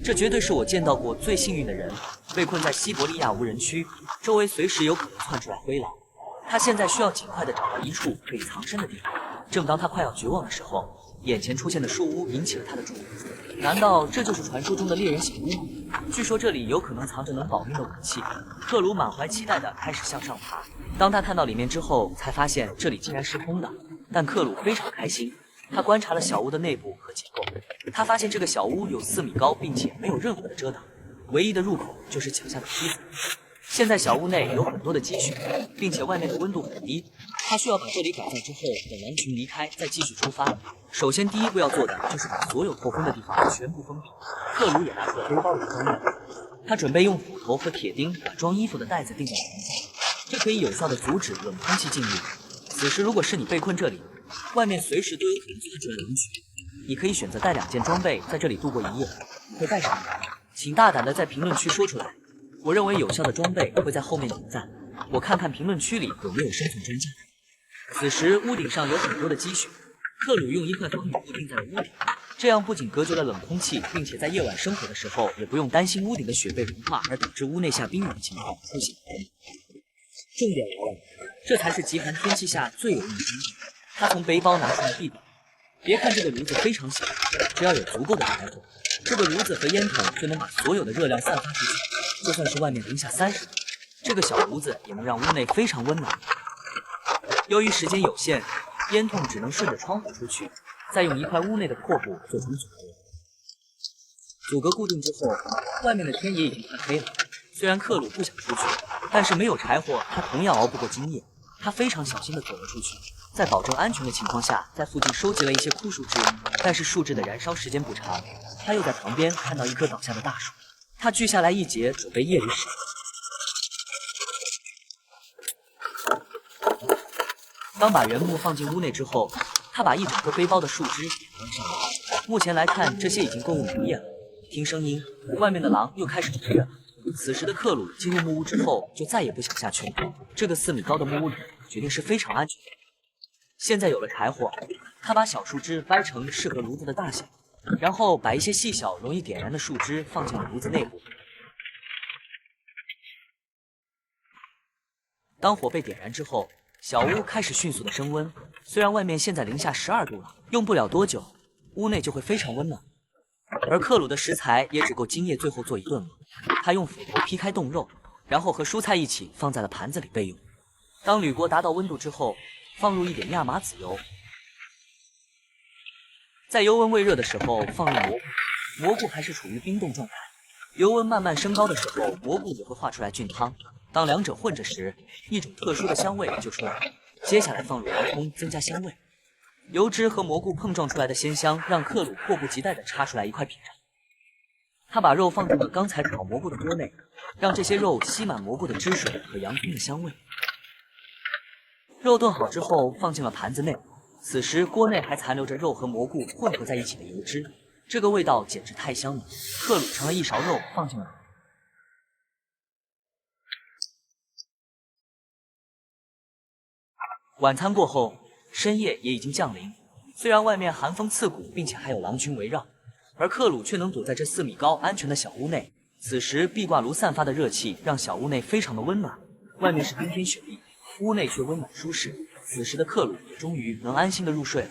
这绝对是我见到过最幸运的人，被困在西伯利亚无人区，周围随时有可能窜出来灰狼。他现在需要尽快的找到一处可以藏身的地方。正当他快要绝望的时候，眼前出现的树屋引起了他的注意。难道这就是传说中的猎人小屋吗？据说这里有可能藏着能保命的武器。克鲁满怀期待的开始向上爬。当他探到里面之后，才发现这里竟然是空的。但克鲁非常开心。他观察了小屋的内部和结构，他发现这个小屋有4米高，并且没有任何的遮挡，唯一的入口就是脚下的梯子。现在小屋内有很多的积雪，并且外面的温度很低，他需要把这里改造之后，等狼群离开再继续出发。首先第一步要做的就是把所有透风的地方全部封闭。克鲁也拿出了背包里的装备，他准备用斧头和铁钉把装衣服的袋子钉在墙上，这可以有效的阻止冷空气进入。此时如果是你被困这里，外面随时都有可能窜出来狼群，你可以选择带2件装备在这里度过一夜。你会带什么？请大胆的在评论区说出来。我认为有效的装备会在后面点赞，我看看评论区里有没有生存专家。此时屋顶上有很多的积雪，克鲁用一块方雨布钉在了屋顶，这样不仅隔绝了冷空气，并且在夜晚生活的时候也不用担心屋顶的雪被融化而导致屋内下冰雨的情况出现。重点来了，这才是极寒天气下最有用的装备。他从背包拿出了地板，别看这个炉子非常小，只要有足够的柴火，这个炉子和烟筒就能把所有的热量散发出去。就算是外面零下30度，这个小炉子也能让屋内非常温暖。由于时间有限，烟筒只能顺着窗户出去，再用一块屋内的破布做成阻隔。阻隔固定之后，外面的天也已经快黑了。虽然克鲁不想出去，但是没有柴火，他同样熬不过今夜。他非常小心地走了出去，在保证安全的情况下，在附近收集了一些枯树枝，但是树枝的燃烧时间不长。他又在旁边看到一棵倒下的大树，他锯下来一截，准备夜里使用。当把原木放进屋内之后，他把一整个背包的树枝也装上了。目前来看，这些已经够用一夜了。听声音，外面的狼又开始追了。此时的克鲁进入木屋之后，就再也不想下去了。这个4米高的木屋里决定是非常安全的。现在有了柴火，他把小树枝掰成适合炉子的大小，然后把一些细小容易点燃的树枝放进了炉子内部。当火被点燃之后，小屋开始迅速的升温。虽然外面现在零下12度了，用不了多久，屋内就会非常温暖。而克鲁的食材也只够今夜最后做一顿了。他用斧头劈开冻肉，然后和蔬菜一起放在了盘子里备用。当铝锅达到温度之后，放入一点亚麻籽油，在油温未热的时候放入蘑菇，蘑菇还是处于冰冻状态。油温慢慢升高的时候，蘑菇也会化出来菌汤。当两者混着时，一种特殊的香味就出来了。接下来放入洋葱，增加香味。油脂和蘑菇碰撞出来的鲜香，让克鲁迫不及待地插出来一块品尝。他把肉放进了刚才烤蘑菇的锅内，让这些肉吸满蘑菇的汁水和洋葱的香味。肉炖好之后放进了盘子内，此时锅内还残留着肉和蘑菇混合在一起的油脂，这个味道简直太香了。克鲁盛了一勺肉放进了。晚餐过后，深夜也已经降临。虽然外面寒风刺骨，并且还有狼群围绕，而克鲁却能躲在这4米高安全的小屋内。此时壁挂炉散发的热气让小屋内非常的温暖，外面是冰天雪地，屋内却温暖舒适。此时的克鲁也终于能安心的入睡了。